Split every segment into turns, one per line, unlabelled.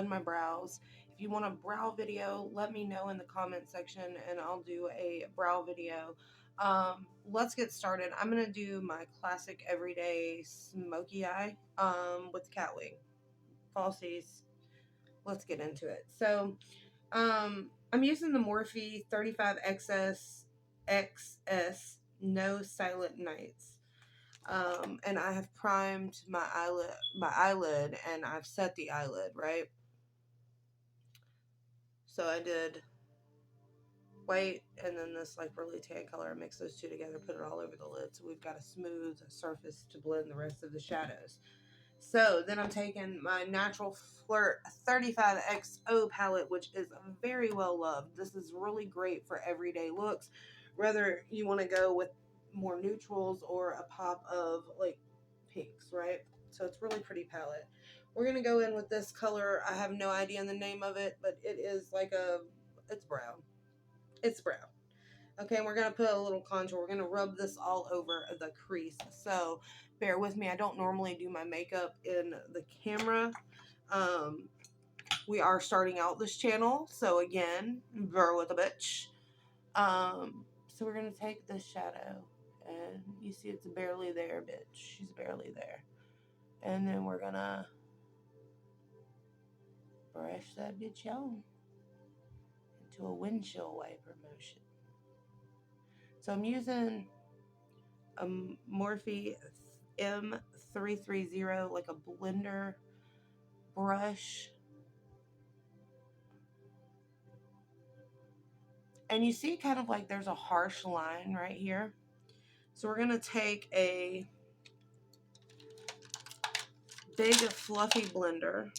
done my brows. If you want a brow video, let me know in the comment section and I'll do a brow video. Let's get started. I'm going to do my classic everyday smoky eye with Catwing. Falsies. Let's get into it. So, I'm using the Morphe 35XS XS No Silent Nights. And I have primed my eyelid, and I've set the eyelid, right? So I did white and then this like really tan color. I mix those two together, put it all over the lid, so we've got a smooth surface to blend the rest of the shadows. So then I'm taking my Natural Flirt 35XO palette, which is very well loved. This is really great for everyday looks, whether you want to go with more neutrals or a pop of like pinks, right? So it's really pretty palette. We're going to go in with this color. I have no idea the name of it, but it is like it's brown. It's brown. Okay, and we're going to put a little contour. We're going to rub this all over the crease. So bear with me. I don't normally do my makeup in the camera. We are starting out this channel. So again, bear with a bitch. So we're going to take this shadow. And you see it's barely there, bitch. She's barely there. And then we're going to brush that bitch on into a windshield wiper motion. So I'm using a Morphe M330, like a blender brush. And you see kind of like there's a harsh line right here. So we're going to take a big fluffy blender.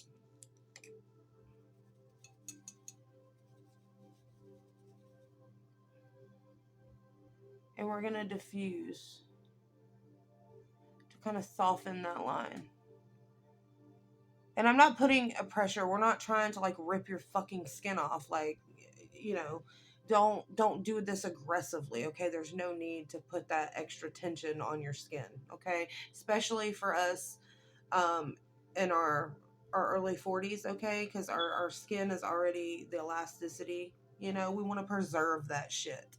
And we're going to diffuse to kind of soften that line. And I'm not putting a pressure. We're not trying to like rip your fucking skin off. Like, you know, don't do this aggressively, okay? There's no need to put that extra tension on your skin, okay? Especially for us in our early 40s, okay? Because our skin is already the elasticity, you know, we want to preserve that shit.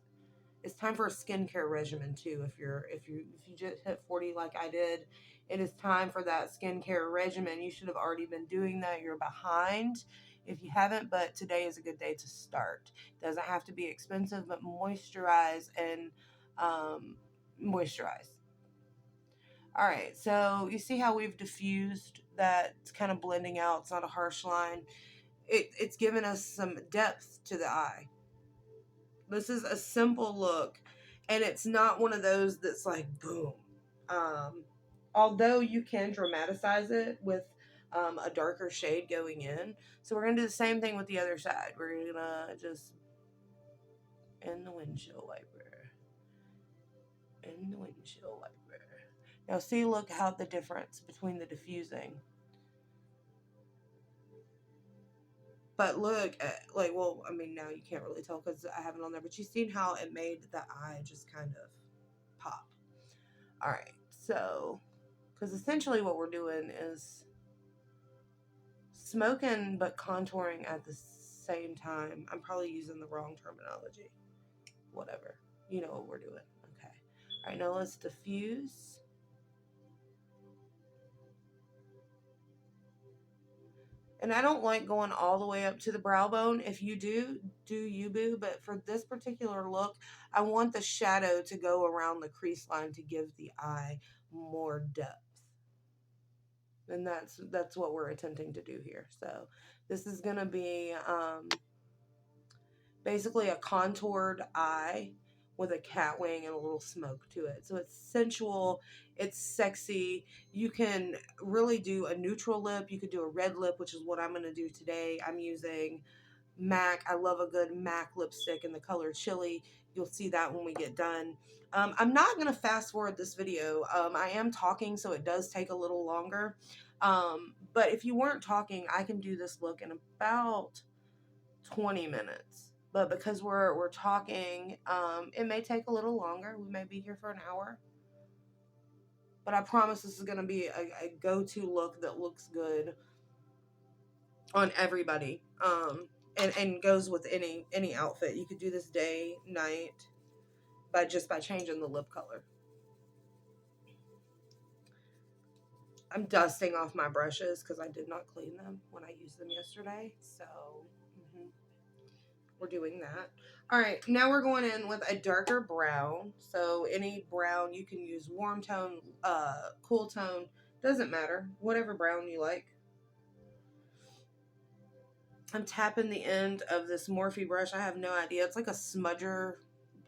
It's time for a skincare regimen too. If you just hit 40 like I did, it is time for that skincare regimen. You should have already been doing that. You're behind if you haven't, but today is a good day to start. Doesn't have to be expensive, but moisturize and moisturize. All right, so you see how we've diffused that? It's kind of blending out. It's not a harsh line. It's given us some depth to the eye. This is a simple look, and it's not one of those that's like boom. Although you can dramatize it with a darker shade going in. So we're gonna do the same thing with the other side. We're gonna just in the windshield wiper, in the windshield wiper. Now see, look how the difference between the diffusing. But look at, like, well, I mean, now you can't really tell because I have it on there, but you've seen how it made the eye just kind of pop. All right, so, because essentially what we're doing is smoking but contouring at the same time. I'm probably using the wrong terminology. Whatever. You know what we're doing. Okay. All right, now let's diffuse. And I don't like going all the way up to the brow bone. If you do you, boo. But for this particular look, I want the shadow to go around the crease line to give the eye more depth. And that's what we're attempting to do here. So this is going to be basically a contoured eye with a cat wing and a little smoke to it. So it's sensual, it's sexy. You can really do a neutral lip. You could do a red lip, which is what I'm going to do today. I'm using MAC. I love a good MAC lipstick in the color Chili. You'll see that when we get done. I'm not going to fast forward this video. I am talking, so it does take a little longer. But if you weren't talking, I can do this look in about 20 minutes. But because we're talking, it may take a little longer. We may be here for an hour. But I promise this is going to be a go-to look that looks good on everybody. And goes with any outfit. You could do this day, night, by changing the lip color. I'm dusting off my brushes because I did not clean them when I used them yesterday. So we're doing that. All right, now we're going in with a darker brown. So any brown, you can use warm tone, cool tone, doesn't matter. Whatever brown you like. I'm tapping the end of this Morphe brush. I have no idea. It's like a smudger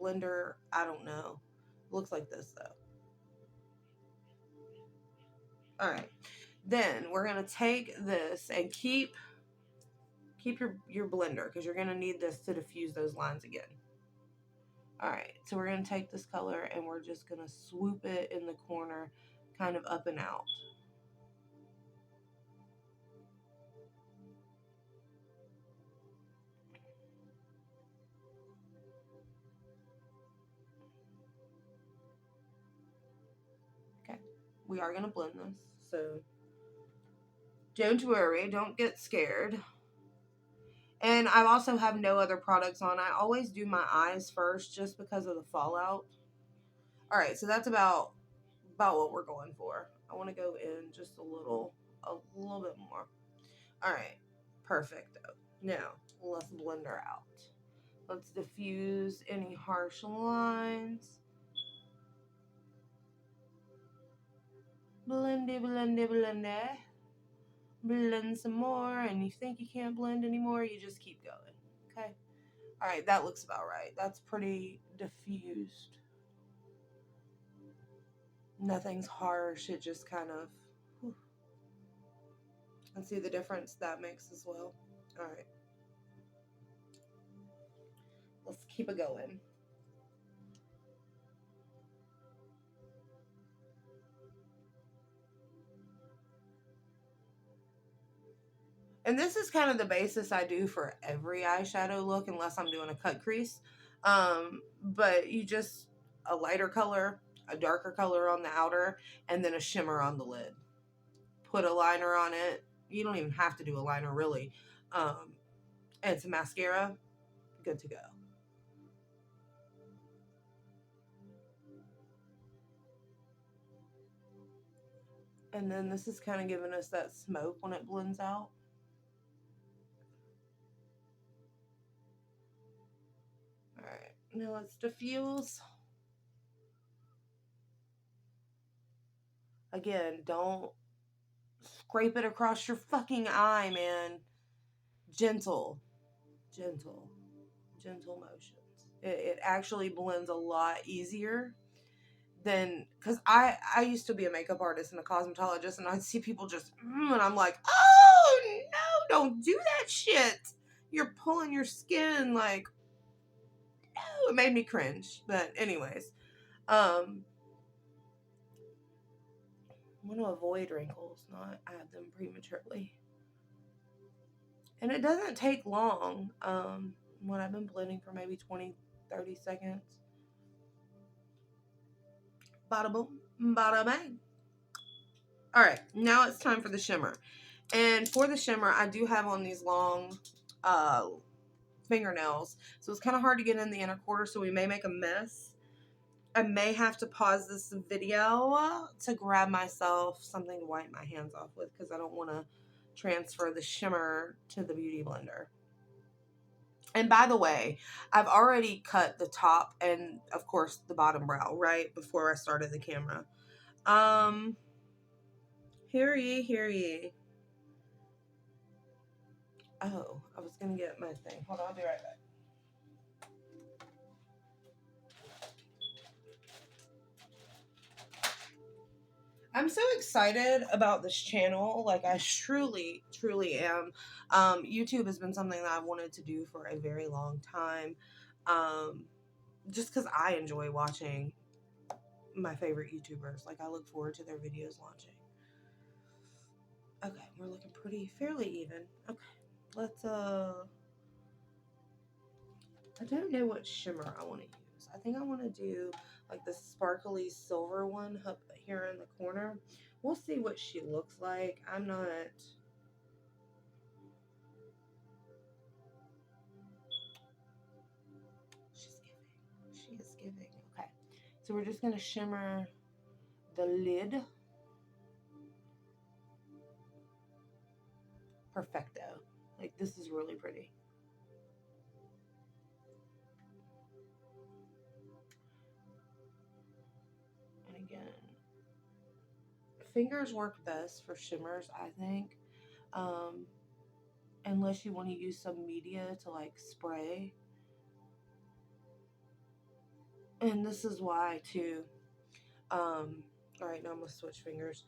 blender. I don't know. Looks like this though. All right. Then we're going to take this and keep your blender because you're going to need this to diffuse those lines again. All right. So we're going to take this color and we're just going to swoop it in the corner, kind of up and out. Okay. We are going to blend this. So don't worry. Don't get scared. And I also have no other products on. I always do my eyes first just because of the fallout. All right, so that's about what we're going for. I want to go in just a little bit more. All right, perfect. Now, let's blend her out. Let's diffuse any harsh lines. Blendy, blendy, blendy. Blend some more, and you think you can't blend anymore, you just keep going. Okay? All right, that looks about right. That's pretty diffused. Nothing's harsh. It just kind of, whew. And see the difference that makes as well. All right. Let's keep it going. And this is kind of the basis I do for every eyeshadow look, unless I'm doing a cut crease. But you just, a lighter color, a darker color on the outer, and then a shimmer on the lid. Put a liner on it. You don't even have to do a liner, really. And it's a mascara. Good to go. And then this is kind of giving us that smoke when it blends out. All right, now let's diffuse. Again, don't scrape it across your fucking eye, man. Gentle, gentle, gentle motions. It actually blends a lot easier than, because I used to be a makeup artist and a cosmetologist, and I'd see people just, and I'm like, oh no, don't do that shit. You're pulling your skin like, oh, it made me cringe. But anyways, I want to avoid wrinkles, not add them prematurely. And it doesn't take long. When I've been blending for maybe 20, 30 seconds. Bada boom, bada bang. All right, now it's time for the shimmer. And for the shimmer, I do have on these long fingernails. So it's kind of hard to get in the inner quarter, so we may make a mess. I may have to pause this video to grab myself something to wipe my hands off with because I don't want to transfer the shimmer to the Beauty Blender. And by the way, I've already cut the top and, of course, the bottom brow right before I started the camera. Hear ye, hear ye. Oh, I was going to get my thing. Hold on, I'll be right back. I'm so excited about this channel. Like, I truly, truly am. YouTube has been something that I've wanted to do for a very long time. Just because I enjoy watching my favorite YouTubers. Like, I look forward to their videos launching. Okay, we're looking fairly even. Okay, let's, I don't know what shimmer I want to use. I think I want to do, like, the sparkly silver one up here in the corner. We'll see what she looks like. I'm not So we're just going to shimmer the lid. Perfecto. Like, this is really pretty. And again, fingers work best for shimmers, I think. Unless you want to use some media to like spray. And this is why too. All right, now I'm gonna switch fingers.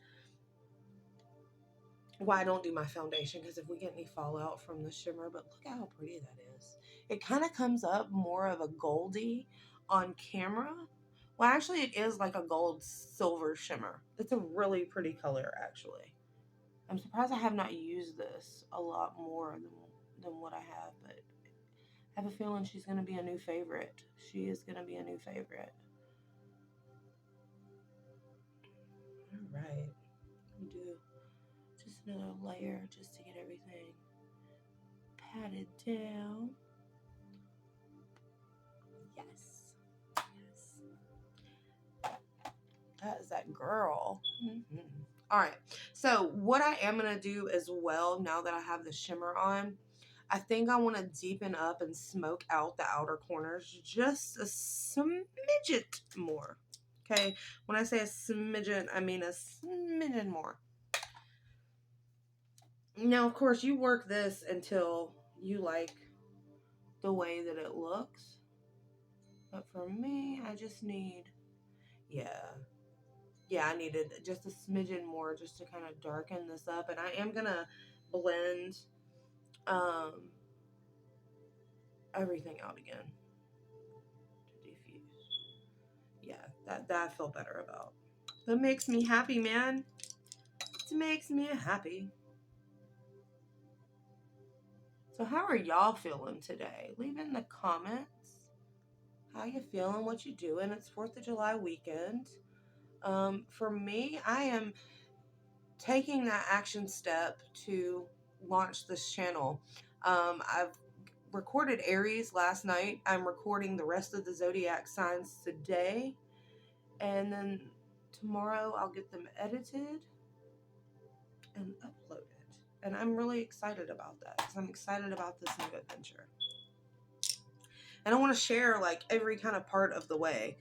Why I don't do my foundation, because if we get any fallout from the shimmer, but look at how pretty that is. It kind of comes up more of a goldy on camera. Well, actually, it is like a gold silver shimmer. It's a really pretty color, actually. I'm surprised I have not used this a lot more than what I have, but I have a feeling she's going to be a new favorite. She is going to be a new favorite. All right. We do just another layer just to get everything patted down. Yes. Yes. That is that girl. Mm-hmm. All right. So what I am going to do as well, now that I have the shimmer on, I think I want to deepen up and smoke out the outer corners just a smidget more. Okay. When I say a smidgen, I mean a smidgen more. Now, of course, you work this until you like the way that it looks. But for me, I just need, yeah, I needed just a smidgen more just to kind of darken this up. And I am going to blend everything out again to diffuse. Yeah, that I feel better about. That makes me happy, man. It makes me happy. So how are y'all feeling today? Leave in the comments. How you feeling? What you doing? It's 4th of July weekend. For me, I am taking that action step to launch this channel. I've recorded Aries last night. I'm recording the rest of the zodiac signs today. And then tomorrow I'll get them edited and uploaded. And I'm really excited about that because I'm excited about this new adventure. And I want to share like every kind of part of the way.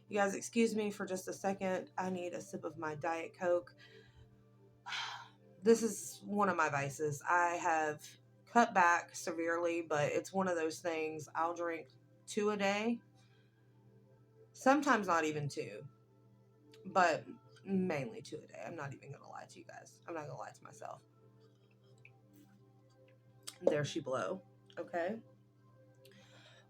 You guys, excuse me for just a second. I need a sip of my Diet Coke. This is one of my vices. I have cut back severely, but it's one of those things. I'll drink 2 a day. Sometimes not even 2, but mainly 2 a day. I'm not even going to lie to you guys. I'm not going to lie to myself. There she blow. Okay.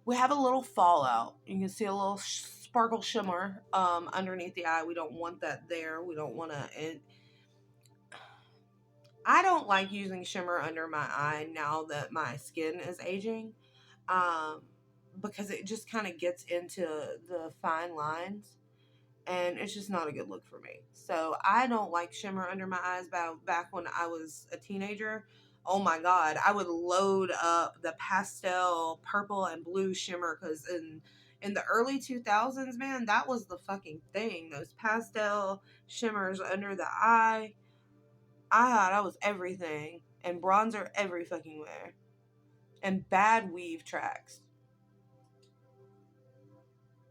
We have a little fallout. You can see a little sparkle shimmer underneath the eye. We don't want that there. We don't want to... I don't like using shimmer under my eye now that my skin is aging, because it just kind of gets into the fine lines, and it's just not a good look for me. So I don't like shimmer under my eyes. Back when I was a teenager, oh my God, I would load up the pastel purple and blue shimmer, because in the early 2000s, man, that was the fucking thing. Those pastel shimmers under the eye. I thought I was everything. And bronzer every fucking where. And bad weave tracks.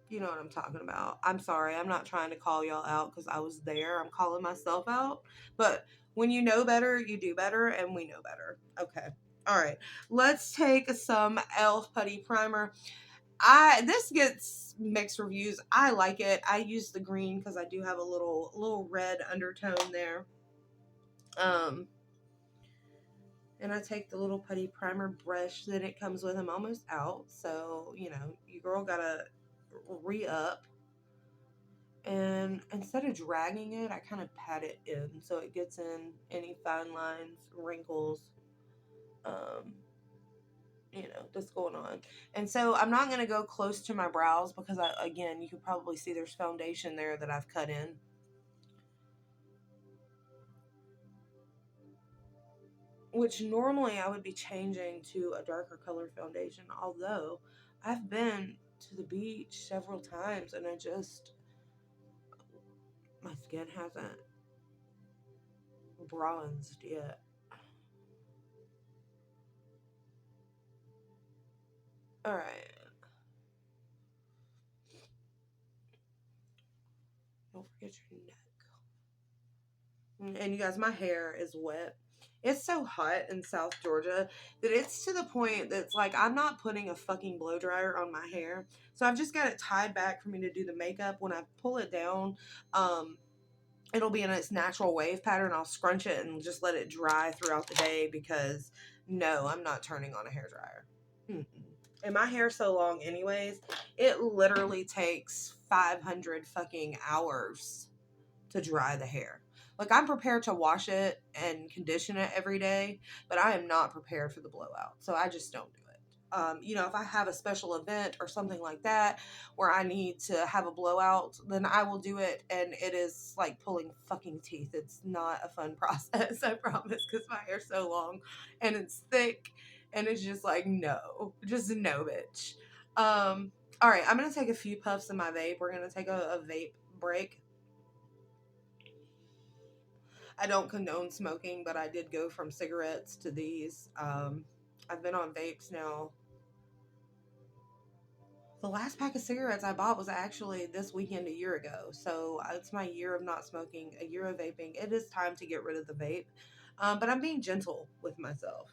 You know what I'm talking about. I'm sorry. I'm not trying to call y'all out because I was there. I'm calling myself out. But when you know better, you do better. And we know better. Okay. All right. Let's take some e.l.f. Putty Primer. This gets mixed reviews. I like it. I use the green because I do have a little red undertone there. And I take the little putty primer brush that it comes with. I'm almost out. So, you know, you girl gotta re-up. And instead of dragging it, I kind of pat it in so it gets in any fine lines, wrinkles, you know, that's going on. And so I'm not going to go close to my brows because, again, you can probably see there's foundation there that I've cut in. Which normally I would be changing to a darker color foundation, although I've been to the beach several times and I just My skin hasn't bronzed yet. All right. Don't forget your neck. And you guys, my hair is wet. It's so hot in South Georgia that it's to the point that it's like I'm not putting a fucking blow dryer on my hair. So I've just got it tied back for me to do the makeup. When I pull it down, it'll be in its natural wave pattern. I'll scrunch it and just let it dry throughout the day because no, I'm not turning on a hair dryer. And my hair's so long anyways, it literally takes 500 fucking hours to dry the hair. Like, I'm prepared to wash it and condition it every day, but I am not prepared for the blowout. So I just don't do it. If I have a special event or something like that where I need to have a blowout, then I will do it. And it is like pulling fucking teeth. It's not a fun process, I promise, because my hair's so long and it's thick. And it's just like, no, just no, bitch. All right, I'm going to take a few puffs of my vape. We're going to take a vape break. I don't condone smoking, but I did go from cigarettes to these. I've been on vapes now. The last pack of cigarettes I bought was actually this weekend a year ago. So it's my year of not smoking, a year of vaping. It is time to get rid of the vape. But I'm being gentle with myself.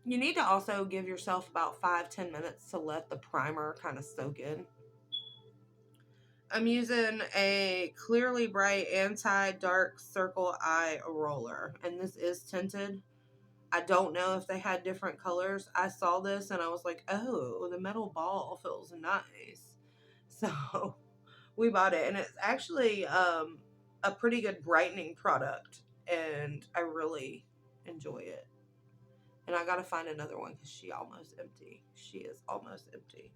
You need to also give yourself about 5-10 minutes to let the primer kind of soak in. I'm using a Clearly Bright Anti-Dark Circle Eye roller, and this is tinted. I don't know if they had different colors. I saw this and I was like, oh, the metal ball feels nice. So we bought it, and it's actually a pretty good brightening product, and I really enjoy it. And I gotta find another one because she is almost empty.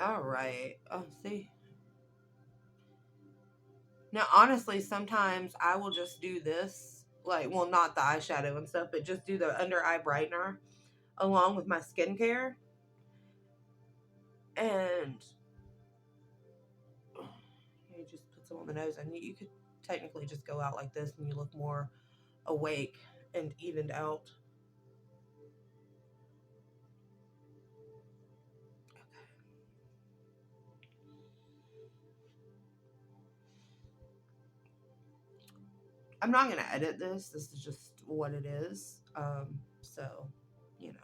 All right. Oh, see. Now, honestly, sometimes I will just do this, like, well, not the eyeshadow and stuff, but just do the under eye brightener along with my skincare. And you just put some on the nose, and you could technically just go out like this and you look more awake and evened out. I'm not going to edit this. This is just what it is. So, you know.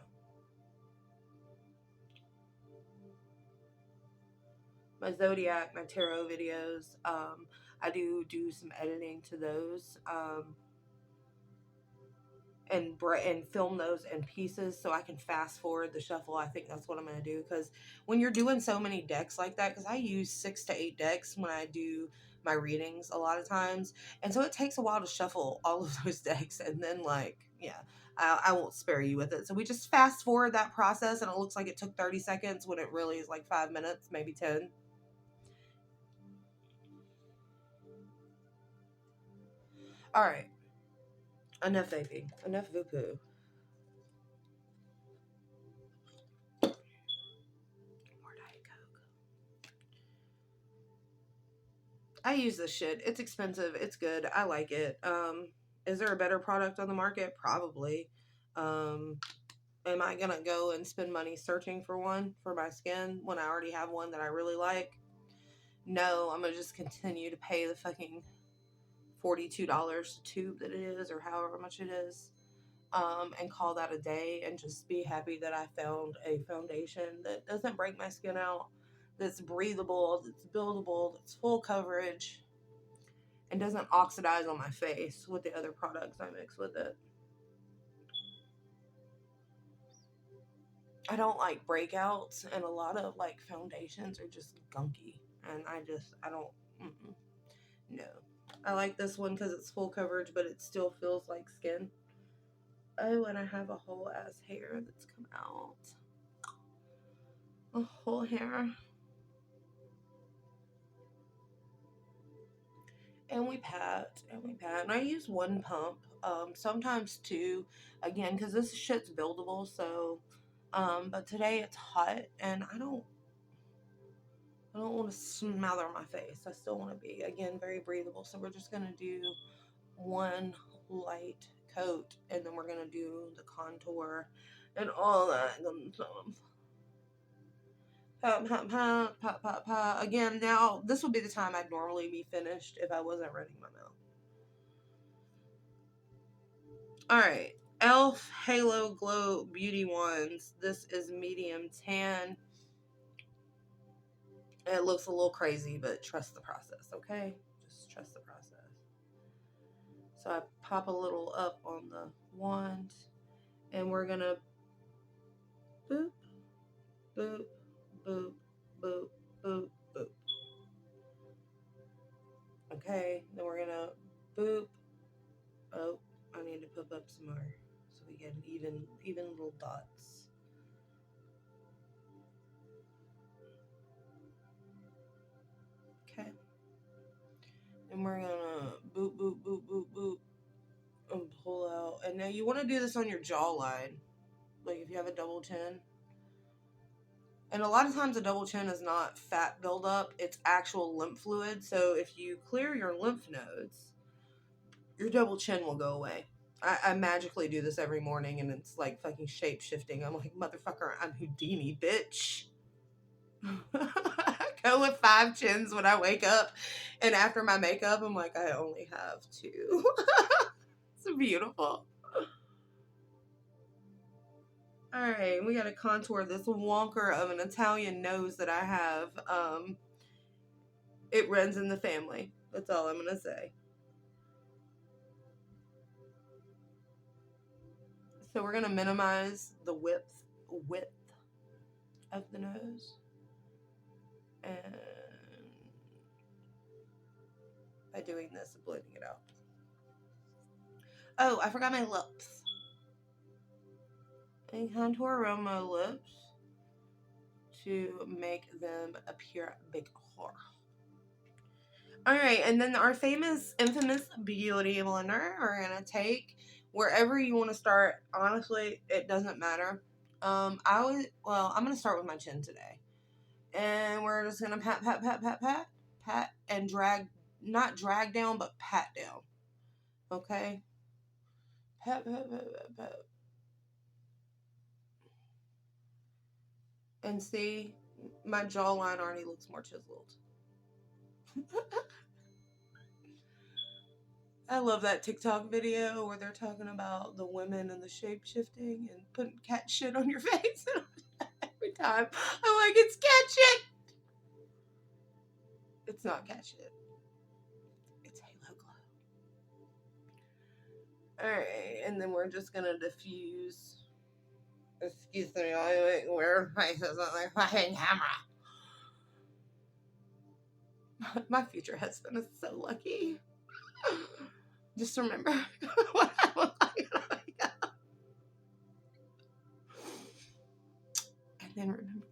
My Zodiac, my tarot videos, I do some editing to those. And film those in pieces so I can fast forward the shuffle. I think that's what I'm going to do, because when you're doing so many decks like that, because I use 6 to 8 decks when I do my readings a lot of times, and so it takes a while to shuffle all of those decks, and then I won't spare you with it. So we just fast forward that process, and it looks like it took 30 seconds when it really is like 5 minutes, maybe 10. All right, enough vaping, enough voo-poo. I use this shit. It's expensive. It's good. I like it. Is there a better product on the market? Probably. Um, am I gonna go and spend money searching for one for my skin when I already have one that I really like? No, I'm gonna just continue to pay the fucking $42 a tube that it is, or however much it is, and call that a day, and just be happy that I found a foundation that doesn't break my skin out, that's breathable, that's buildable, that's full coverage, and doesn't oxidize on my face with the other products I mix with it. I don't like breakouts, and a lot of like foundations are just gunky, and I don't, no. I like this one because it's full coverage, but it still feels like skin. Oh, and I have a whole ass hair that's come out. A whole hair. And we pat. And I use one pump. sometimes 2, again, because this shit's buildable. So, but today it's hot, and I don't want to smother my face. I still want to be, again, very breathable. So we're just gonna do one light coat, and then we're gonna do the contour and all that good stuff. Pop, pop, pop, pop, pop, pop. Again, now this would be the time I'd normally be finished if I wasn't running my mouth. All right, Elf Halo Glow Beauty Wands. This is medium tan. It looks a little crazy, but trust the process, okay? Just trust the process. So I pop a little up on the wand, and we're gonna boop, boop, boop, boop, boop, boop. Okay, then we're gonna boop. Oh, I need to put up some more so we get even little dots. Okay. And we're gonna boop, boop, boop, boop, boop, and pull out. And now you want to do this on your jawline, like if you have a double chin. And a lot of times a double chin is not fat buildup, it's actual lymph fluid. So if you clear your lymph nodes, your double chin will go away. I magically do this every morning, and it's like fucking shape shifting. I'm like, motherfucker, I'm Houdini, bitch. I go with 5 chins when I wake up, and after my makeup, I'm like, I only have 2. It's beautiful. All right, we gotta contour this wonker of an Italian nose that I have. It runs in the family. That's all I'm gonna say. So we're gonna minimize the width of the nose, and by doing this, blending it out. Oh, I forgot my lips. And contour around my lips to make them appear big. Alright, and then our infamous beauty blender, we're gonna take wherever you want to start. Honestly, it doesn't matter. I'm gonna start with my chin today. And we're just gonna pat, pat, pat, pat, pat, pat, and drag, not drag down, but pat down. Okay? Pat, pat, pat, pat, pat. And see, my jawline already looks more chiseled. I love that TikTok video where they're talking about the women and the shape shifting and putting cat shit on your face. Every time I'm like, it's cat shit. It's not cat shit. It's Halo Glow. Alright, and then we're just gonna diffuse. Excuse me, I wear faces on their fucking camera. My future husband is so lucky. Just remember what I look like. And then remember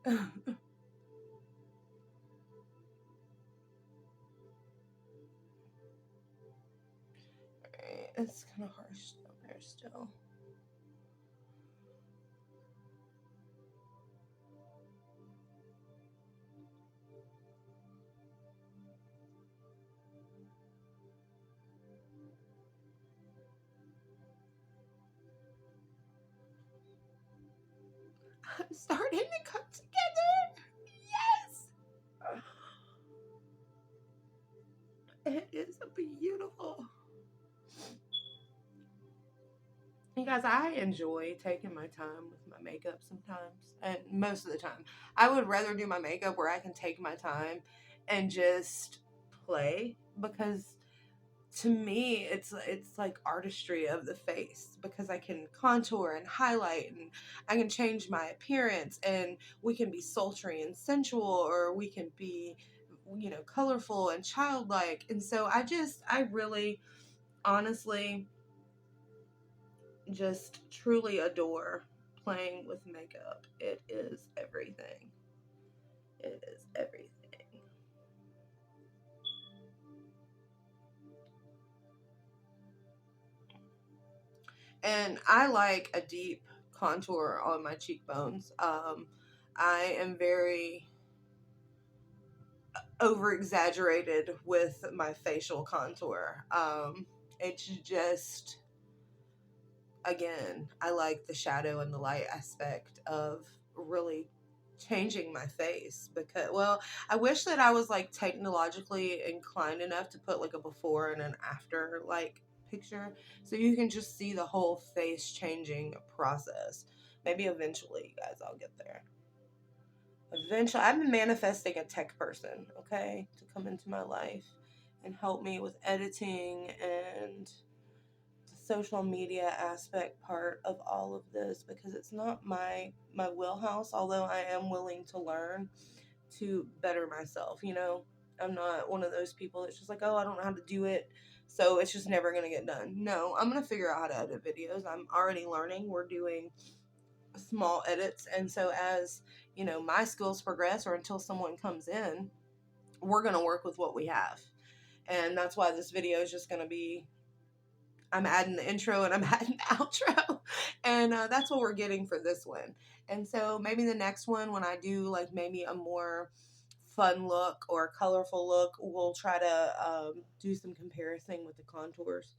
this. It's kind of harsh down there still. I'm starting to come together. Yes. It is beautiful. You guys, I enjoy taking my time with my makeup sometimes, and most of the time. I would rather do my makeup where I can take my time and just play, because to me it's like artistry of the face, because I can contour and highlight, and I can change my appearance, and we can be sultry and sensual, or we can be, colorful and childlike. And so I really honestly just truly adore playing with makeup. It is everything. It is everything. And I like a deep contour on my cheekbones. I am very over exaggerated with my facial contour. It's just, again, I like the shadow and the light aspect of really changing my face. Because, well, I wish that I was like technologically inclined enough to put like a before and an after like picture so you can just see the whole face changing process. Maybe eventually, you guys, I'll get there. Eventually, I've been manifesting a tech person, okay, to come into my life and help me with editing and social media aspect part of all of this, because it's not my wheelhouse, although I am willing to learn to better myself. I'm not one of those people that's just like, oh, I don't know how to do it, so it's just never going to get done. No, I'm going to figure out how to edit videos. I'm already learning. We're doing small edits, and so as my skills progress, or until someone comes in, we're going to work with what we have. And that's why this video is just going to be, I'm adding the intro and I'm adding the outro. And that's what we're getting for this one. And so maybe the next one, when I do like maybe a more fun look or colorful look, we'll try to do some comparison with the contours.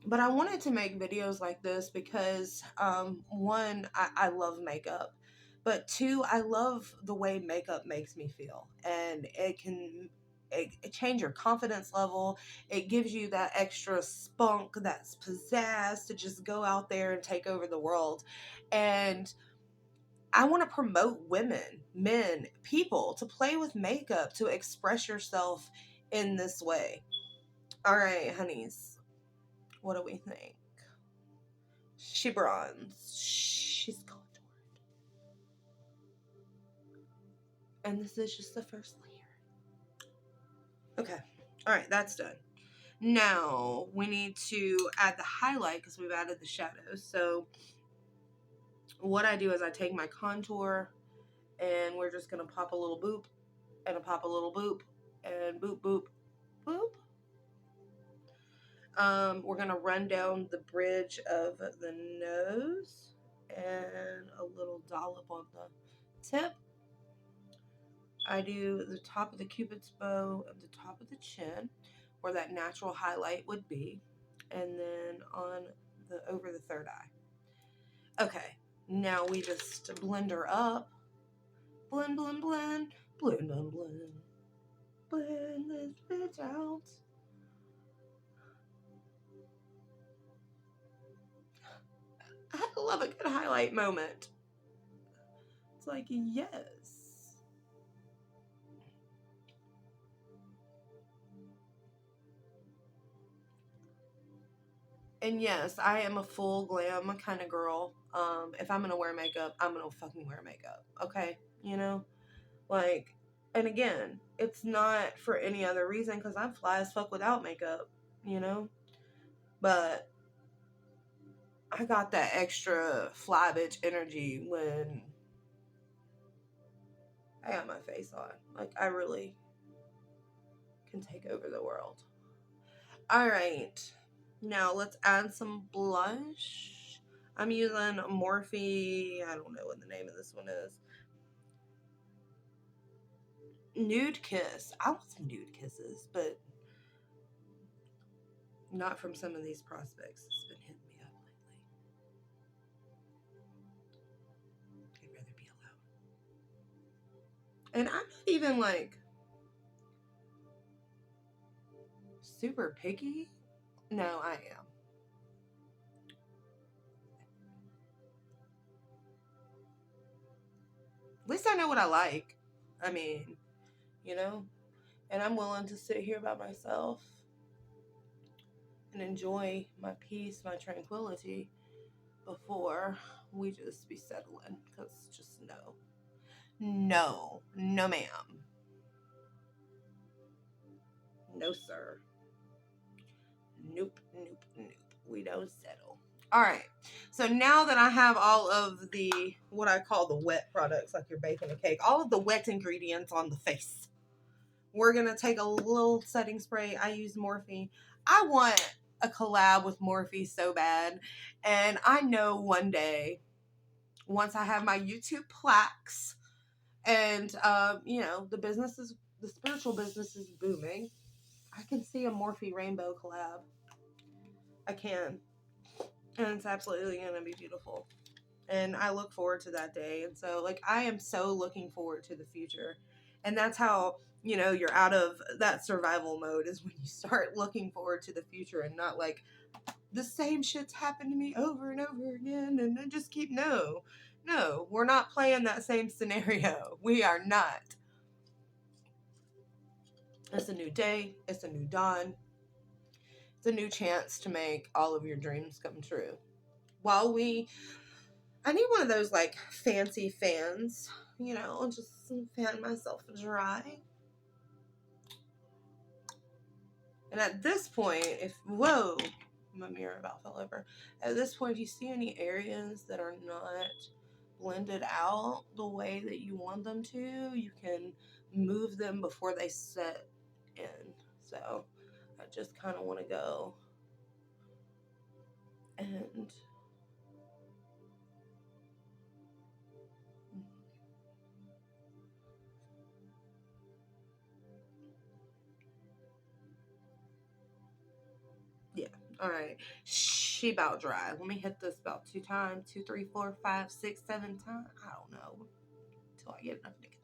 But I wanted to make videos like this because, one, I love makeup. But two, I love the way makeup makes me feel. And it can change your confidence level. It gives you that extra spunk, that pizzazz to just go out there and take over the world. And I want to promote women, men, people to play with makeup, to express yourself in this way. All right, honeys. What do we think? She bronzed. She's contoured. And this is just the first layer. Okay. All right, that's done. Now, we need to add the highlight because we've added the shadows. So, what I do is I take my contour and we're just going to pop a little boop and a pop a little boop and boop, boop, boop. We're going to run down the bridge of the nose and a little dollop on the tip. I do the top of the Cupid's bow of the top of the chin, where that natural highlight would be, and then on the over the third eye. Okay, now we just blend her up. Blend, blend, blend, blend, blend, blend. Blend this bitch out. I love a good highlight moment. It's like, yes. And yes, I am a full glam kind of girl. If I'm gonna wear makeup, I'm gonna fucking wear makeup. Okay, like, and again, it's not for any other reason because I'm fly as fuck without makeup, But I got that extra fly bitch energy when I got my face on. Like, I really can take over the world. All right. Now let's add some blush. I'm using Morphe. I don't know what the name of this one is. Nude Kiss. I want some nude kisses, but not from some of these prospects that's been hitting me up lately. I'd rather be alone. And I'm not even like super picky. No, I am. At least I know what I like. I mean, and I'm willing to sit here by myself and enjoy my peace, my tranquility before we just be settling. Because just no. No, ma'am. No, sir. Nope, nope, nope. We don't settle. All right. So now that I have all of the, what I call the wet products, like you're baking a cake, all of the wet ingredients on the face, we're going to take a little setting spray. I use Morphe. I want a collab with Morphe so bad. And I know one day, once I have my YouTube plaques and, the spiritual business is booming, I can see a Morphe rainbow collab. I can. And it's absolutely going to be beautiful. And I look forward to that day. And so, like, I am so looking forward to the future. And that's how, you're out of that survival mode, is when you start looking forward to the future and not like the same shit's happened to me over and over again. And I just keep, no, we're not playing that same scenario. We are not. It's a new day. It's a new dawn. It's a new chance to make all of your dreams come true. I need one of those like fancy fans, just fan myself dry. And at this point, whoa, my mirror about fell over. At this point, if you see any areas that are not blended out the way that you want them to, you can move them before they set in. So I just kind of want to go and yeah. All right. She about dry. Let me hit this about 2 times. 2, 3, 4, 5, 6, 7 times. I don't know. Until I get enough nicotine.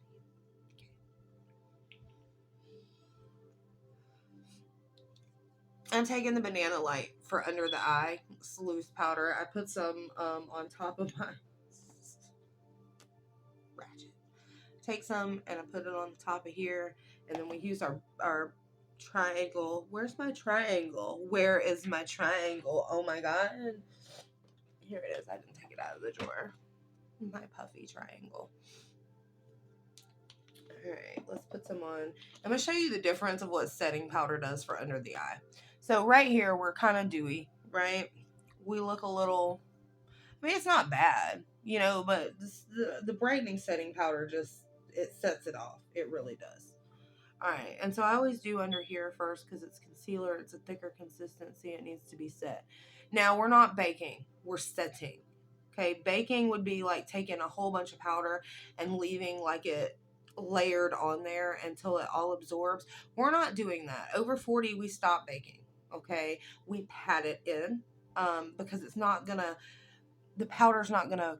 I'm taking the Banana Light for under the eye loose powder. I put some on top of my ratchet. Take some and I put it on the top of here, and then we use our triangle. Where's my triangle? Where is my triangle? Oh my god. Here it is. I didn't take it out of the drawer. My puffy triangle. Alright, let's put some on. I'm going to show you the difference of what setting powder does for under the eye. So right here, we're kind of dewy, right? We look a little, it's not bad, but the brightening setting powder it sets it off. It really does. Alright, and so I always do under here first because it's concealer. It's a thicker consistency. It needs to be set. Now, we're not baking. We're setting. Okay, baking would be like taking a whole bunch of powder and leaving like it layered on there until it all absorbs. We're not doing that. Over 40, we stop baking. Okay, we pat it in because the powder's not gonna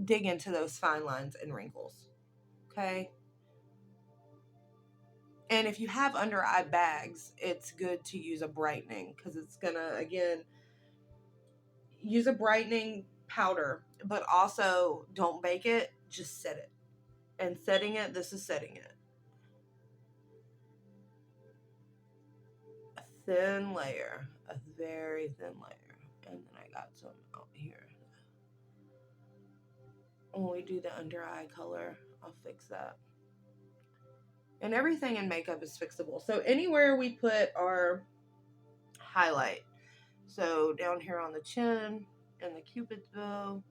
dig into those fine lines and wrinkles. Okay. And if you have under eye bags, it's good to use a brightening because it's gonna, again, use a brightening powder, but also don't bake it, just set it. And setting it, this is setting it. A thin layer, a very thin layer. And then I got some out here. When we do the under eye color, I'll fix that. And everything in makeup is fixable. So anywhere we put our highlight, so down here on the chin and the cupid's bow,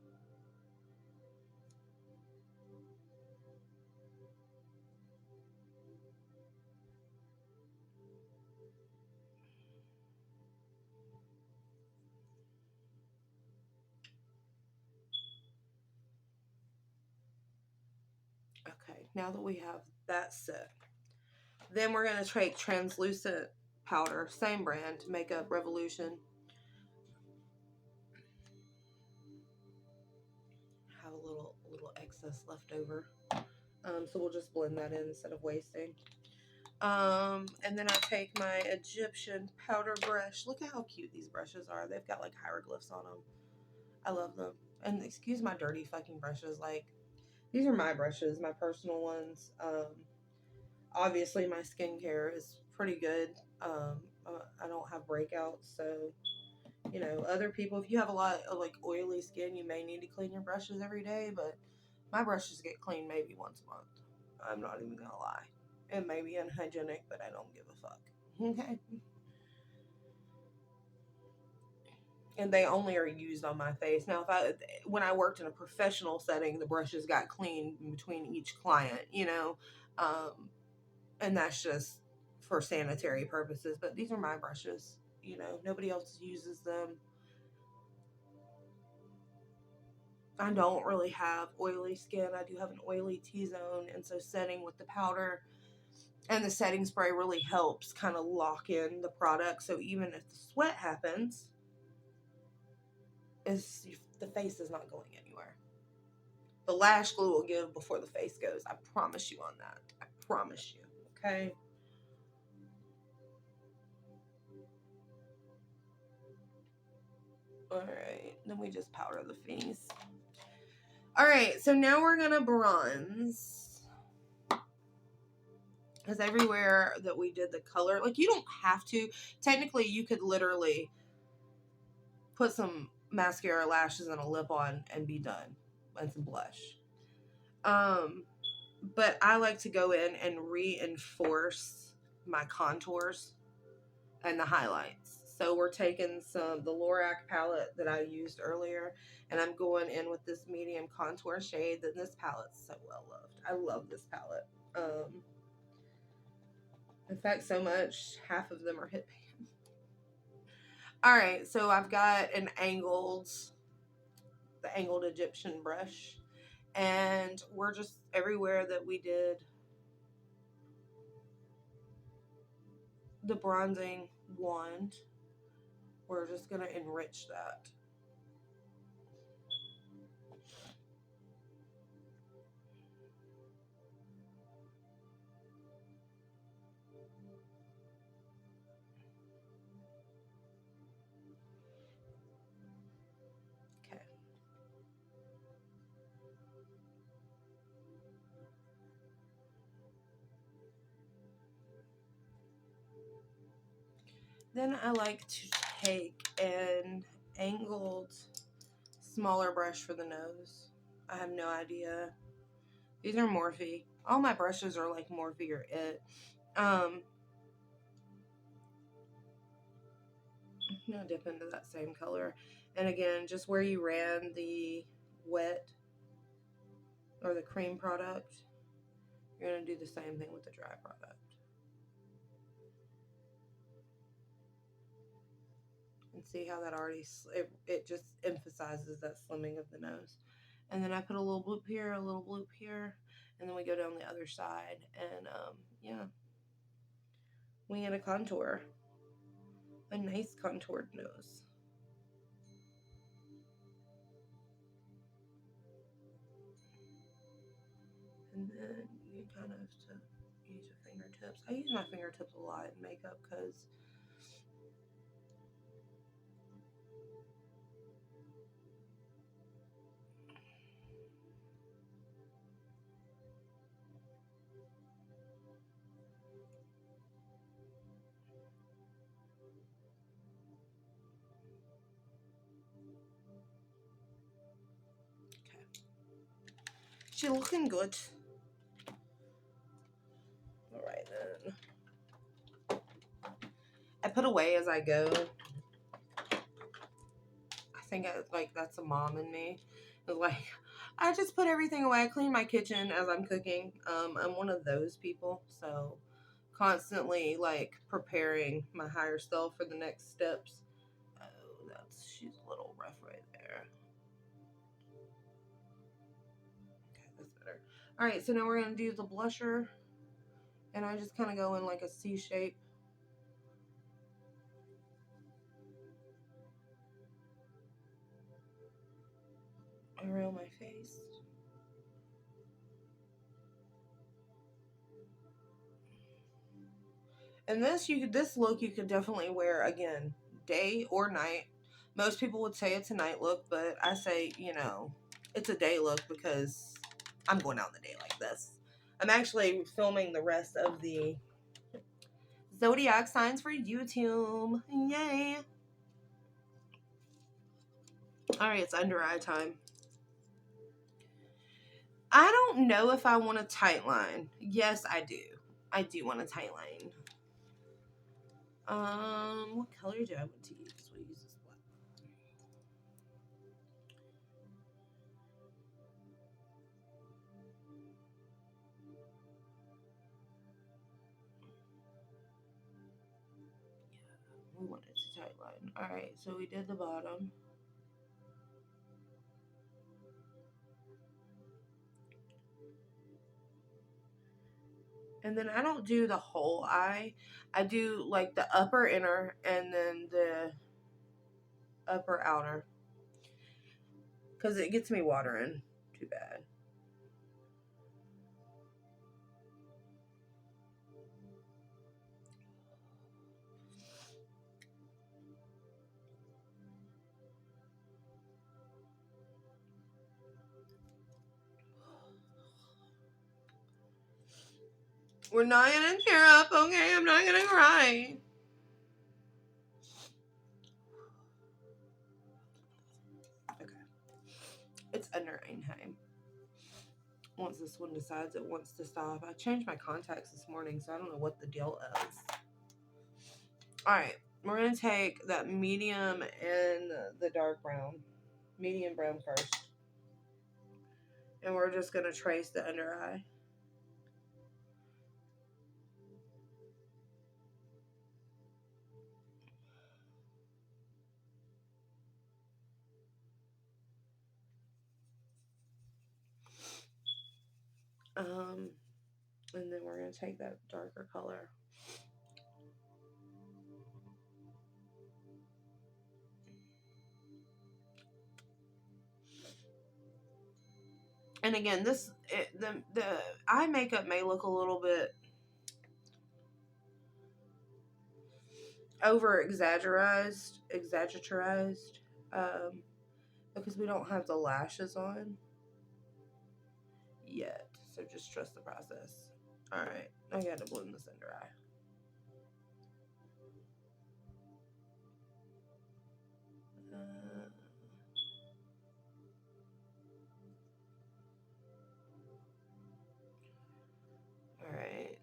okay, now that we have that set, then we're going to take translucent powder, same brand, Makeup Revolution. Have a little excess left over. So we'll just blend that in instead of wasting. And then I take my Egyptian powder brush. Look at how cute these brushes are. They've got like hieroglyphs on them. I love them. And excuse my dirty fucking brushes. Like, these are my brushes, my personal ones. Obviously my skincare is pretty good. I don't have breakouts, so other people, if you have a lot of like oily skin, you may need to clean your brushes every day, but my brushes get cleaned maybe once a month. I'm not even gonna lie. It may be unhygienic, but I don't give a fuck. Okay. And they only are used on my face. Now, when I worked in a professional setting, the brushes got cleaned between each client, and that's just for sanitary purposes. But these are my brushes. you know, nobody else uses them. I don't really have oily skin. I do have an oily T-zone, and so setting with the powder and the setting spray really helps kind of lock in the product. So even if the sweat happens, the face is not going anywhere. The lash glue will give before the face goes. I promise you on that. I promise you. Okay. All right. Then we just powder the face. All right. So now we're going to bronze. Because everywhere that we did the color, like you don't have to. Technically, you could literally put some mascara, lashes, and a lip on and be done. And some blush. But I like to go in and reinforce my contours and the highlights. So we're taking the Lorac palette that I used earlier, and I'm going in with this medium contour shade. That this palette's so well loved. I love this palette. In fact, so much, half of them are hit pan. All right, so I've got the angled Egyptian brush, and we're just everywhere that we did the bronzing wand, we're just gonna enrich that. Okay. Then I like to take an angled smaller brush for the nose. I have no idea. These are Morphe. All my brushes are like Morphe or It. I'm gonna dip into that same color. And again, just where you ran the wet or the cream product, you're gonna do the same thing with the dry product. And see how that already, it just emphasizes that slimming of the nose. And then I put a little bloop here, a little bloop here, and then we go down the other side, and yeah, we get a contour, a nice contoured nose. And then you kind of have to use your fingertips. I use my fingertips a lot in makeup because she looking good. All right then. I put away as I go. I think that's a mom in me. Like, I just put everything away. I clean my kitchen as I'm cooking. I'm one of those people, so constantly like preparing my higher self for the next steps. Oh, she's a little rough right there. Okay, that's better. All right, so now we're gonna do the blusher, and I just kind of go in like a C shape. Around my face. And this look you could definitely wear again, day or night. Most people would say it's a night look, but I say, you know, it's a day look because I'm going out in the day like this. I'm actually filming the rest of the zodiac signs for YouTube. Yay. All right, it's under eye time. I don't know if I want a tight line. Yes, I do. I do want a tight line. What color do I want to use? We'll use this black. We want it to line. Alright, so we did the bottom. And then I don't do the whole eye. I do like the upper inner and then the upper outer. Because it gets me watering too bad. We're not gonna tear up, okay? I'm not gonna cry. Okay. It's under Einheim. Once this one decides it wants to stop. I changed my contacts this morning, so I don't know what the deal is. Alright, we're gonna take that medium and the dark brown. Medium brown first. And we're just gonna trace the under eye. And then we're going to take that darker color. And again, the eye makeup may look a little bit over exaggerated, because we don't have the lashes on yet. So just trust the process. All right, I got to blend this under eye. All right.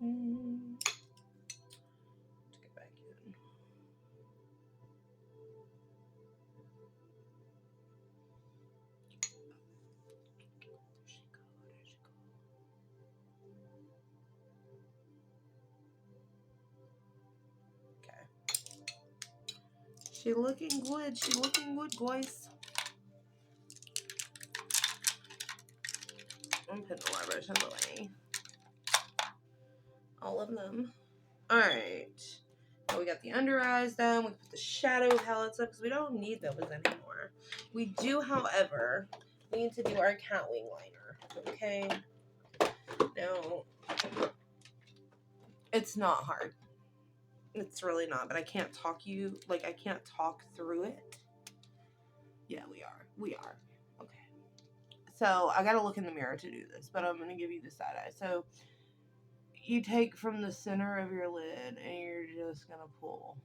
Let's get back in. She looking good. She looking good, guys. I'm putting all my brushes away. All of them. Alright. So we got the under eyes done. We put the shadow palettes up because we don't need those anymore. We do, however, need to do our cat wing liner. Okay. Now, it's not hard. It's really not, but I can't talk through it. Yeah, we are. We are. Okay. So I gotta look in the mirror to do this, but I'm gonna give you the side eye. So you take from the center of your lid and you're just gonna pull.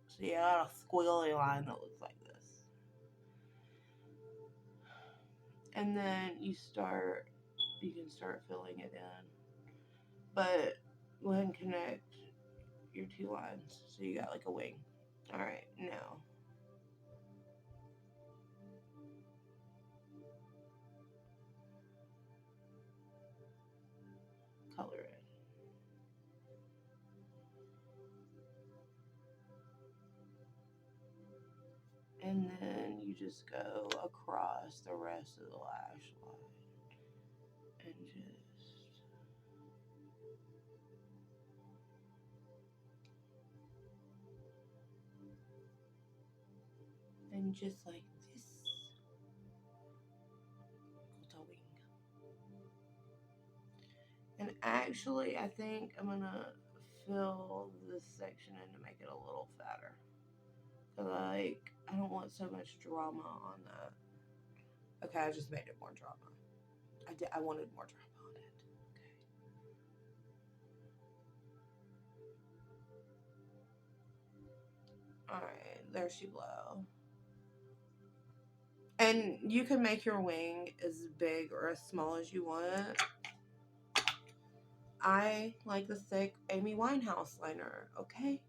So you got a squiggly line that looks like this. And then you can start filling it in. But go ahead and connect your two lines. So you got like a wing. Alright, now. Color it. And then you just go across the rest of the lash line. And just like this. Got a wing. And actually, I think I'm gonna fill this section in to make it a little fatter. Like, I don't want so much drama on that. Okay, I just made it more drama. I wanted more drama on it. Okay. Alright, there she blow. And you can make your wing as big or as small as you want. I like the thick Amy Winehouse liner, okay?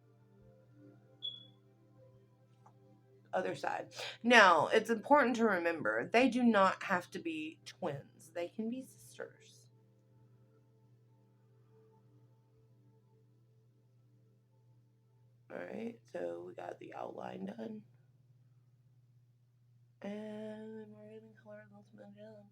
Other side. Now, it's important to remember, they do not have to be twins. They can be sisters. Alright, so we got the outline done. And we're getting color ultimate done.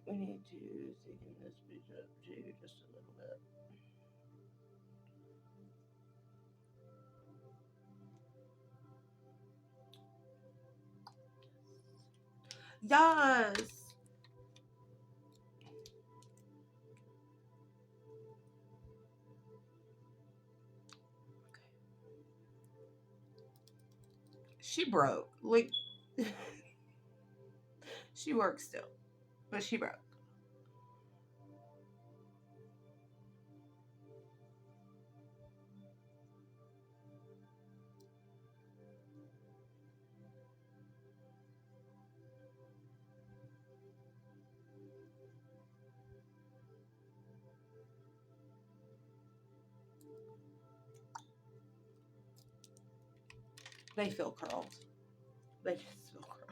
We need to thicken this bitch up too, just a little bit. Yes! She broke. Like, she works still, but she broke. They feel curled. They just feel curled.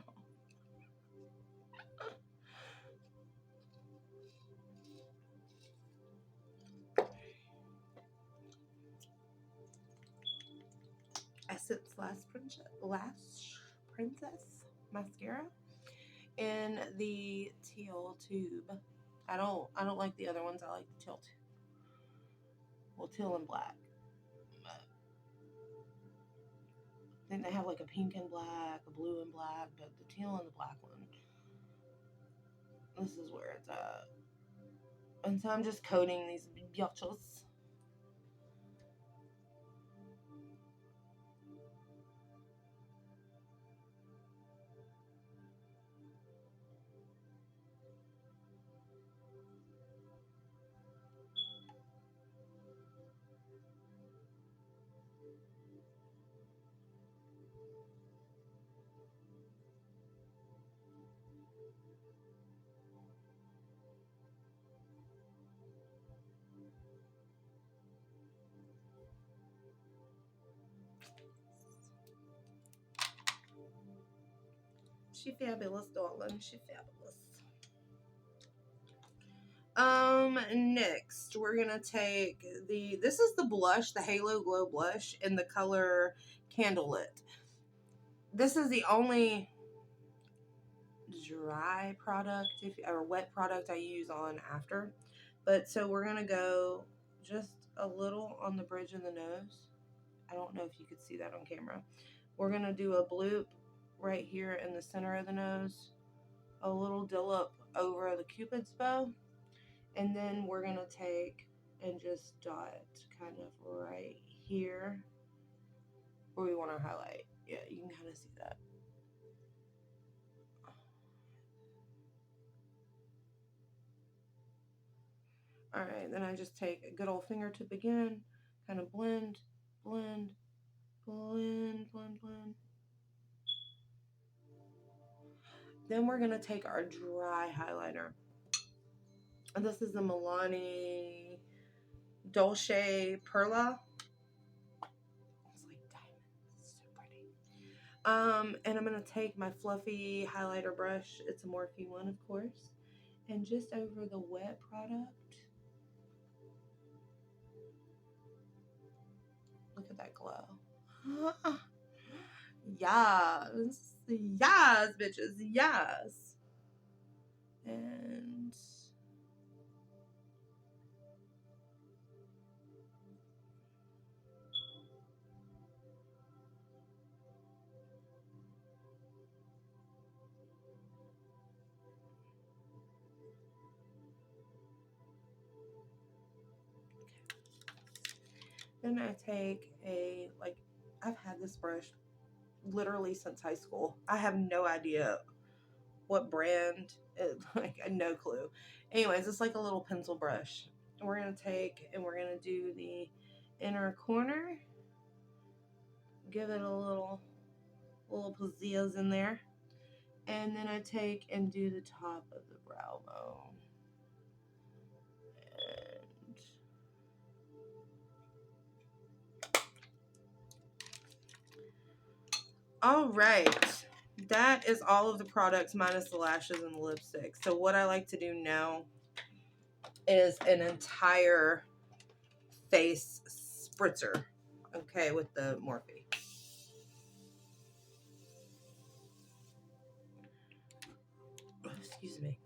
Essence Lash Princess mascara in the teal tube. I don't like the other ones. I like the teal tube. Well, teal and black. I think they have like a pink and black, a blue and black, but the teal and the black one, this is where it's at. And so I'm just coating these biachos. She fabulous, darling. She fabulous. Next we're gonna take this is the blush, the Halo Glow blush in the color Candlelit. This is the only dry product or wet product I use on after. But so we're gonna go just a little on the bridge of the nose. I don't know if you could see that on camera. We're gonna do a bloop right here in the center of the nose, a little dollop over the Cupid's bow, and then we're gonna take and just dot kind of right here where we want to highlight. Yeah, you can kind of see that. All right, then I just take a good old fingertip again, kind of blend, blend, blend, blend, blend. Then we're gonna take our dry highlighter. And this is the Milani Dolce Perla. It's like diamond. It's so pretty. And I'm gonna take my fluffy highlighter brush. It's a Morphe one, of course, and just over the wet product. Look at that glow. Yes. Yes, bitches. Yes. And then I take I've had this brush literally since high school. I have no idea what brand, no clue. Anyways, it's like a little pencil brush we're going to take and we're going to do the inner corner. Give it a little pizzazz in there. And then I take and do the top of the brow bone. All right. That is all of the products minus the lashes and the lipstick. So what I like to do now is an entire face spritzer, okay, with the Morphe. Excuse me.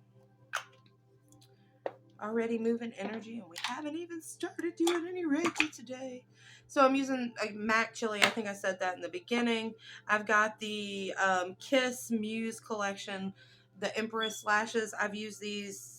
Already moving energy, and we haven't even started doing any Reiki today. So I'm using a MAC Chili. I think I said that in the beginning. I've got the Kiss Muse collection, the Empress lashes. I've used these.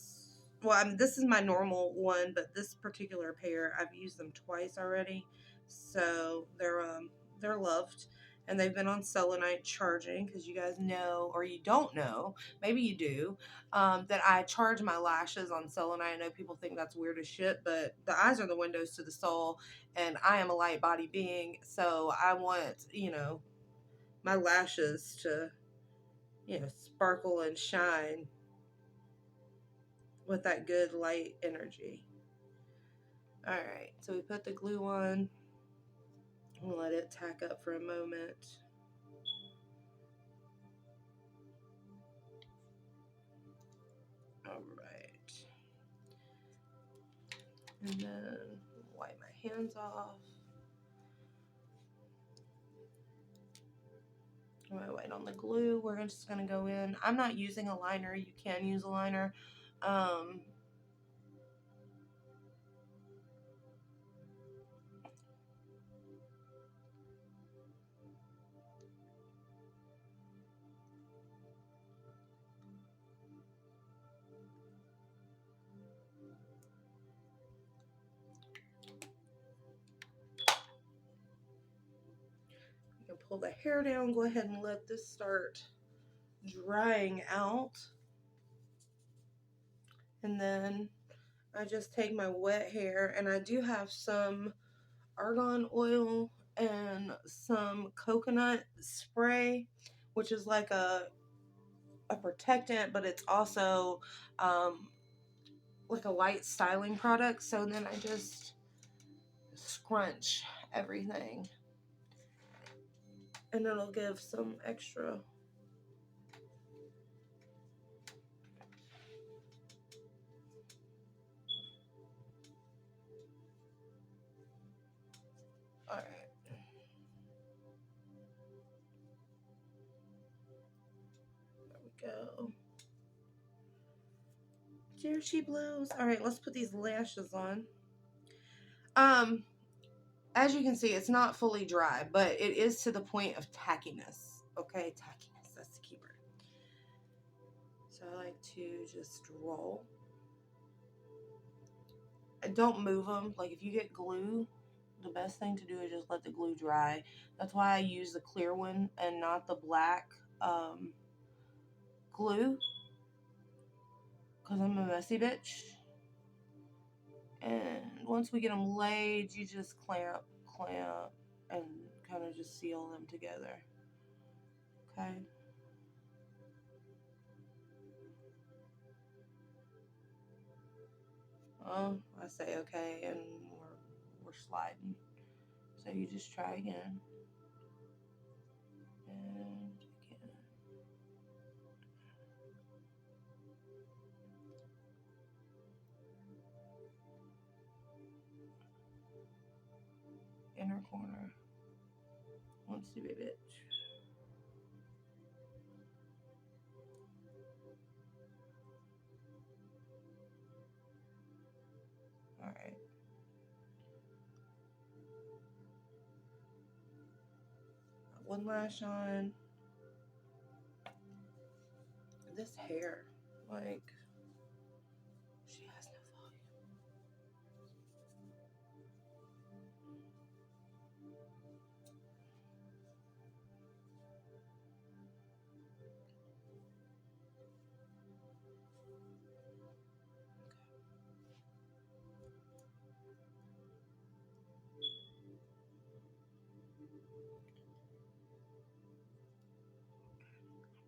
Well, this is my normal one, but this particular pair, I've used them twice already. So they're loved. And they've been on selenite charging, because you guys know, or you don't know, maybe you do, that I charge my lashes on selenite. I know people think that's weird as shit, but the eyes are the windows to the soul, and I am a light body being, so I want, my lashes to, sparkle and shine with that good light energy. All right, so we put the glue on. We'll let it tack up for a moment. All right. And then wipe my hands off. I'm going to wait on the glue. We're just going to go in. I'm not using a liner. You can use a liner. You can pull the hair down. Go ahead and let this start drying out. And then I just take my wet hair, and I do have some argan oil and some coconut spray, which is like a protectant, but it's also like a light styling product. So then I just scrunch everything, and it'll give some extra. All right. There we go. There she blows. All right, let's put these lashes on. As you can see, it's not fully dry, but it is to the point of tackiness. Okay, tackiness, that's the key word. So I like to just roll. And don't move them. Like, if you get glue, the best thing to do is just let the glue dry. That's why I use the clear one and not the black glue, because I'm a messy bitch. And once we get them laid, you just clamp, and kind of just seal them together. Okay. Well, I say okay, and we're sliding. So you just try again. And again. Inner corner. Wants to be a bitch. Alright. One lash on. This hair, like, she has no volume.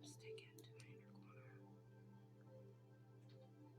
Just take it to the inner corner. Okay, now that.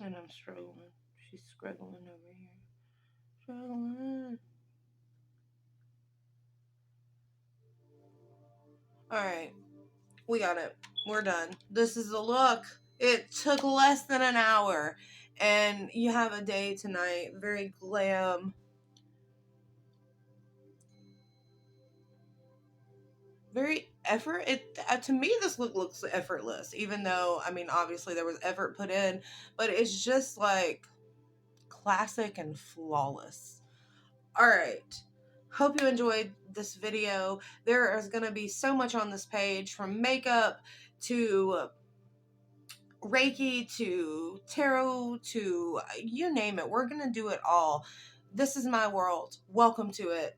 And I'm struggling. She's struggling over here. Struggling. Alright, we got it. We're done. This is the look. It took less than an hour. And you have a day tonight. Very glam. Very effort. It to me, this look looks effortless. Even though, I mean, obviously there was effort put in, but it's just like classic and flawless. All right. Hope you enjoyed this video. There is going to be so much on this page, from makeup to Reiki to tarot to you name it. We're going to do it all. This is my world. Welcome to it.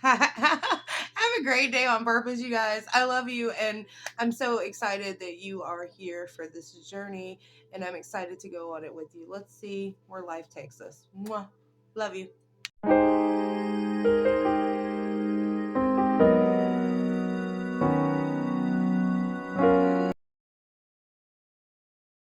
Have a great day on purpose, you guys. I love you, and I'm so excited that you are here for this journey, and I'm excited to go on it with you. Let's see where life takes us. Mwah. Love you.